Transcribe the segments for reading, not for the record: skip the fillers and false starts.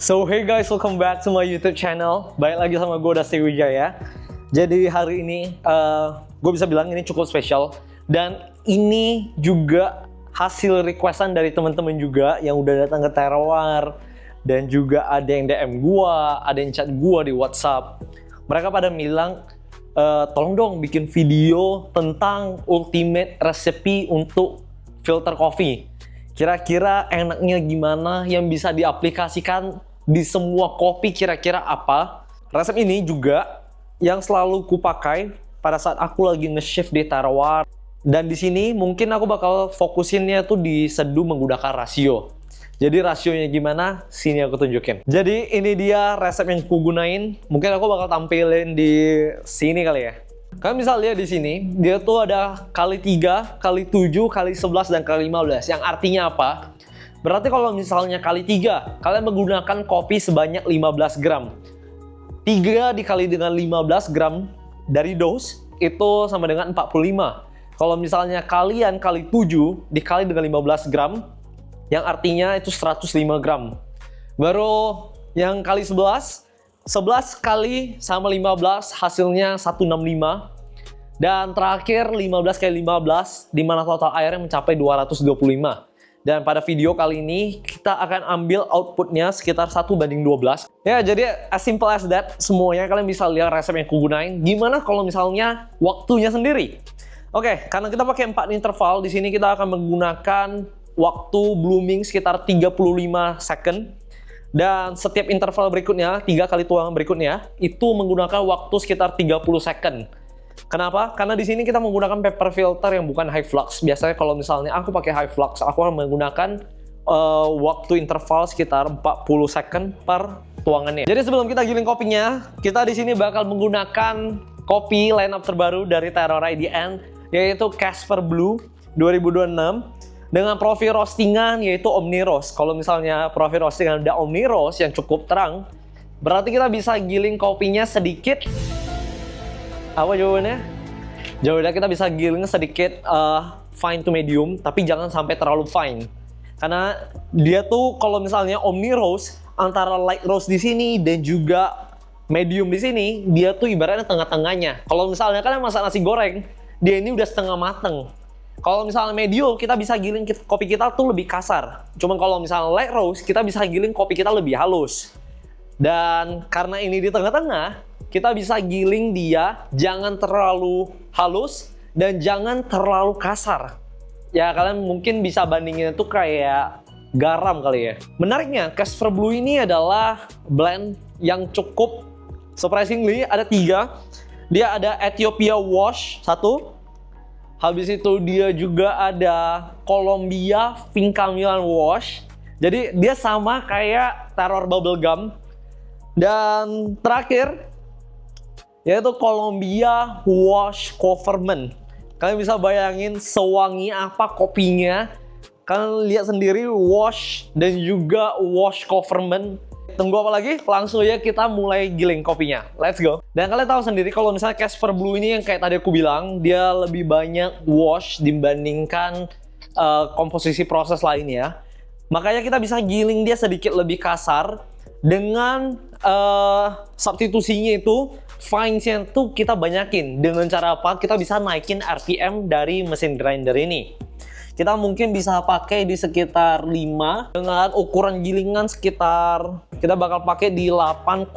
So hey guys, welcome back to my YouTube channel. Balik lagi sama gue Dasti Wijaya. Jadi hari ini gue bisa bilang ini cukup spesial. Dan ini juga hasil requestan dari teman-teman juga yang udah datang ke Terowar. Dan juga ada yang DM gue, ada yang chat gue di WhatsApp. Mereka pada bilang, tolong dong bikin video tentang ultimate recipe untuk filter coffee. Kira-kira enaknya gimana yang bisa diaplikasikan di semua kopi, kira-kira apa? Resep ini juga yang selalu kupakai pada saat aku lagi nge-shift di Terowar. Dan di sini mungkin aku bakal fokusinnya tuh di seduh menggunakan rasio. Jadi rasionya gimana? Sini aku tunjukin. Jadi ini dia resep yang ku gunain. Mungkin aku bakal tampilin di sini kali ya. Kalian bisa lihat di sini, dia tuh ada kali 3, kali 7, kali 11, dan kali 15. Yang artinya apa? Berarti kalau misalnya kali 3, kalian menggunakan kopi sebanyak 15 gram. 3 dikali dengan 15 gram dari dose, itu sama dengan 45. Kalau misalnya kalian kali 7 dikali dengan 15 gram, yang artinya itu 105 gram. Baru yang kali 11, 11 kali sama 15 hasilnya 165. Dan terakhir 15 kali 15 di mana total airnya mencapai 225. Dan pada video kali ini kita akan ambil outputnya sekitar 1:12. Ya, jadi as simple as that, semuanya kalian bisa lihat resep yang kugunain. Gimana kalau misalnya waktunya sendiri? Oke, karena kita pakai 4 interval, di sini kita akan menggunakan waktu blooming sekitar 35 second. Dan setiap interval berikutnya, 3 kali tuangan berikutnya, itu menggunakan waktu sekitar 30 second. Kenapa? Karena di sini kita menggunakan paper filter yang bukan high flux. Biasanya kalau misalnya aku pakai high flux, aku akan menggunakan waktu interval sekitar 40 second per tuangannya. Jadi sebelum kita giling kopinya, kita di sini bakal menggunakan kopi line up terbaru dari Terowar IDN, yaitu Casper Blue 2026. Dengan profil roastingan yaitu Omni Roast. Kalau misalnya profil roastingan ada Omni Roast yang cukup terang, berarti kita bisa giling kopinya sedikit. Apa jawabannya? Jawabannya kita bisa giling sedikit fine to medium, tapi jangan sampai terlalu fine. Karena dia tuh kalau misalnya Omni Roast antara light roast di sini dan juga medium di sini, dia tuh ibaratnya tengah-tengahnya. Kalau misalnya kalian masak nasi goreng, dia ini udah setengah mateng. Kalau misalnya medium, kita bisa giling kopi kita tuh lebih kasar. Cuman kalau misalnya light roast, kita bisa giling kopi kita lebih halus. Dan karena ini di tengah-tengah, kita bisa giling dia jangan terlalu halus dan jangan terlalu kasar. Ya, kalian mungkin bisa bandingin itu kayak garam kali ya. Menariknya, Casper Blue ini adalah blend yang cukup surprisingly ada 3. Dia ada Ethiopia Wash 1. Habis itu dia juga ada Colombia Finca Milan Wash. Jadi dia sama kayak Terowar Bubble Gum. Dan terakhir yaitu Colombia Wash Coverment. Kalian bisa bayangin sewangi apa kopinya. Kalian lihat sendiri wash dan juga wash coverment. Tunggu apa lagi? Langsung ya kita mulai giling kopinya. Let's go. Dan kalian tahu sendiri kalau misalnya Casper Blue ini yang kayak tadi aku bilang, dia lebih banyak wash dibandingkan komposisi proses lainnya. Makanya kita bisa giling dia sedikit lebih kasar dengan substitusinya itu fines-nya tuh kita banyakin. Dengan cara apa? Kita bisa naikin RPM dari mesin grinder ini. Kita mungkin bisa pakai di sekitar 5 dengan ukuran gilingan sekitar kita bakal pakai di 8,2.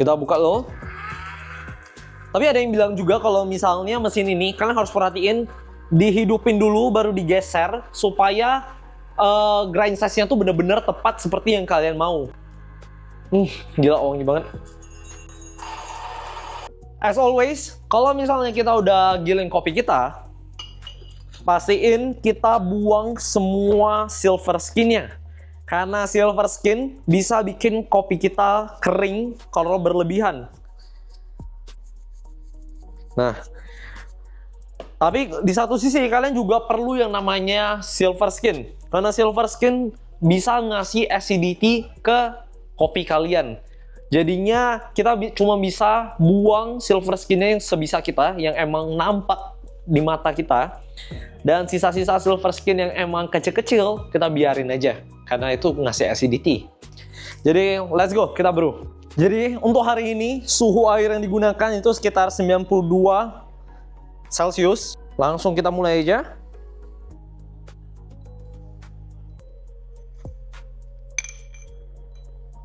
Kita buka loh. Tapi ada yang bilang juga kalau misalnya mesin ini kalian harus perhatiin dihidupin dulu baru digeser supaya grind size-nya tuh bener-bener tepat seperti yang kalian mau. Gila wangi banget. As always, kalau misalnya kita udah giling kopi kita, pastiin kita buang semua silver skin-nya. Karena silver skin bisa bikin kopi kita kering kalau berlebihan. Nah, tapi di satu sisi kalian juga perlu yang namanya silver skin. Karena silver skin bisa ngasih acidity ke kopi kalian. Jadinya kita cuma bisa buang silver skin-nya yang sebisa kita, yang emang nampak di mata kita. Dan sisa-sisa silver skin yang emang kecil-kecil, kita biarin aja. Karena itu ngasih acidity. Jadi, let's go, kita brew. Jadi, untuk hari ini, suhu air yang digunakan itu sekitar 92 Celcius. Langsung kita mulai aja.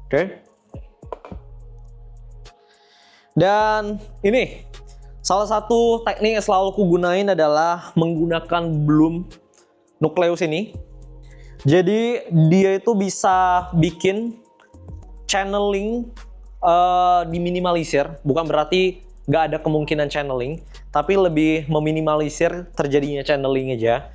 Oke. Dan ini salah satu teknik yang selalu aku gunain adalah menggunakan bloom nukleus ini. Jadi dia itu bisa bikin channeling diminimalisir. Bukan berarti nggak ada kemungkinan channeling, tapi lebih meminimalisir terjadinya channeling aja.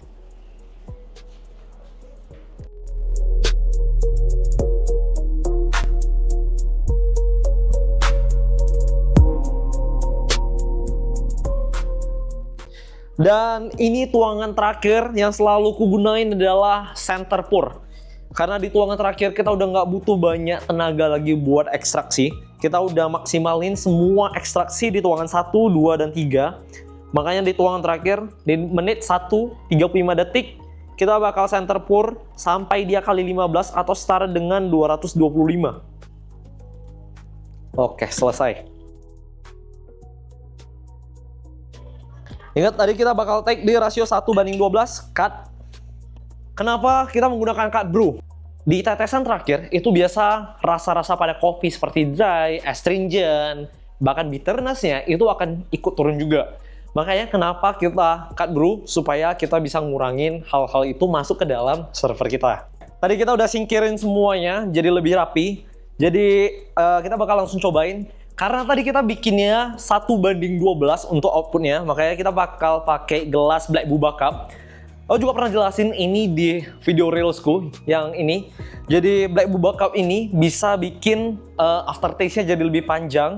Dan ini tuangan terakhir yang selalu kugunain adalah center pour. Karena di tuangan terakhir kita udah nggak butuh banyak tenaga lagi buat ekstraksi. Kita udah maksimalin semua ekstraksi di tuangan 1, 2, dan 3. Makanya di tuangan terakhir, di menit 1, 35 detik, kita bakal center pour sampai dia kali 15 atau setara dengan 225. Oke, selesai. Ingat tadi kita bakal take di rasio 1:12 cut. Kenapa kita menggunakan cut brew? Di tetesan terakhir itu biasa rasa-rasa pada kopi seperti dry, astringent, bahkan bitterness-nya itu akan ikut turun juga. Makanya kenapa kita cut brew supaya kita bisa ngurangin hal-hal itu masuk ke dalam server kita. Tadi kita udah singkirin semuanya jadi lebih rapi. Jadi kita bakal langsung cobain. Karena tadi kita bikinnya 1:12 untuk outputnya, makanya kita bakal pakai gelas Black Buba Cup. Aku juga pernah jelasin ini di video reelsku yang ini. Jadi Black Buba Cup ini bisa bikin aftertaste-nya jadi lebih panjang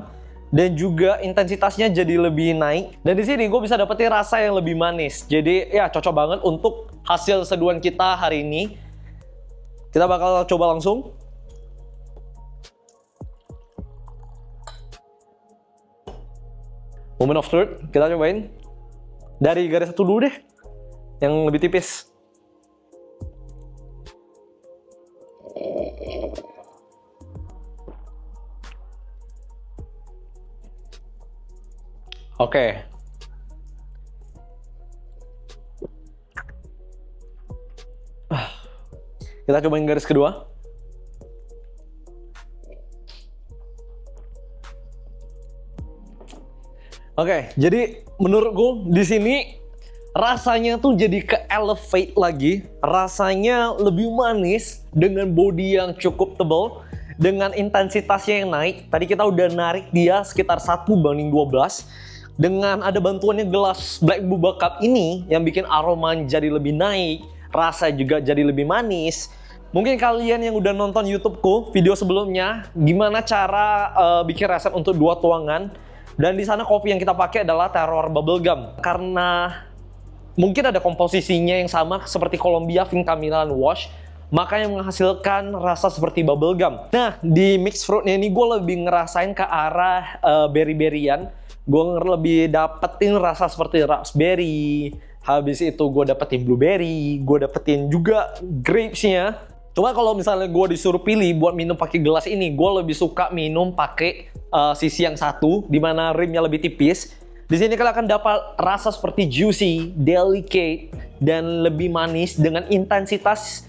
dan juga intensitasnya jadi lebih naik. Dan di sini gue bisa dapetin rasa yang lebih manis. Jadi ya cocok banget untuk hasil seduhan kita hari ini. Kita bakal coba langsung. Moment of truth, kita cobain dari garis 1 dulu deh, yang lebih tipis. Oke. Kita cobain garis kedua. Oke, jadi menurutku di sini rasanya tuh jadi ke-elevate lagi. Rasanya lebih manis dengan body yang cukup tebal, dengan intensitasnya yang naik. Tadi kita udah narik dia sekitar 1:12. Dengan ada bantuannya gelas Black Buba Cup ini yang bikin aroma jadi lebih naik, rasa juga jadi lebih manis. Mungkin kalian yang udah nonton YouTubeku video sebelumnya, gimana cara bikin resep untuk 2 tuangan. Dan di sana kopi yang kita pakai adalah Terroir Bubblegum. Karena mungkin ada komposisinya yang sama seperti Colombia Finca Milan Wash, makanya menghasilkan rasa seperti bubblegum. Nah, di mix fruitnya ini gue lebih ngerasain ke arah berry-berryan. Gue lebih dapetin rasa seperti raspberry. Habis itu gue dapetin blueberry. Gue dapetin juga grapes-nya. Cuma kalau misalnya gue disuruh pilih buat minum pakai gelas ini, gue lebih suka minum pakai sisi yang satu, dimana rimnya lebih tipis. Di sini kalian akan dapat rasa seperti juicy, delicate, dan lebih manis dengan intensitas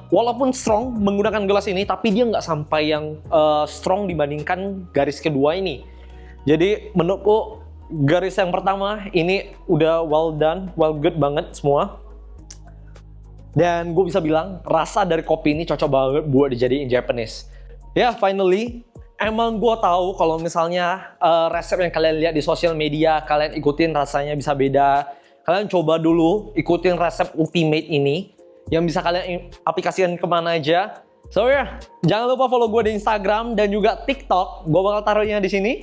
walaupun strong menggunakan gelas ini, tapi dia nggak sampai yang strong dibandingkan garis kedua ini. Jadi menurutku garis yang pertama ini udah well done, well good banget semua. Dan gue bisa bilang rasa dari kopi ini cocok banget buat dijadiin Japanese. Ya, finally, emang gue tahu kalau misalnya resep yang kalian lihat di sosial media, kalian ikutin rasanya bisa beda. Kalian coba dulu ikutin resep ultimate ini yang bisa kalian aplikasikan kemana aja. So ya, jangan lupa follow gue di Instagram dan juga TikTok. Gue bakal taruhnya di sini.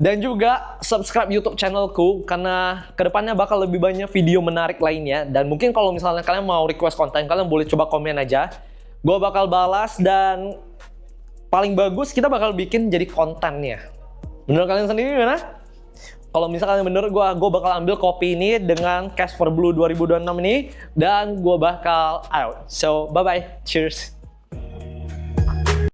Dan juga subscribe YouTube channelku karena kedepannya bakal lebih banyak video menarik lainnya. Dan mungkin kalau misalnya kalian mau request konten, kalian boleh coba komen aja. Gue bakal balas dan paling bagus kita bakal bikin jadi kontennya. Menurut kalian sendiri gimana? Kalau misalkan bener, gue bakal ambil kopi ini dengan Casper Blue 2026 ini, dan gue bakal out. So bye bye, cheers.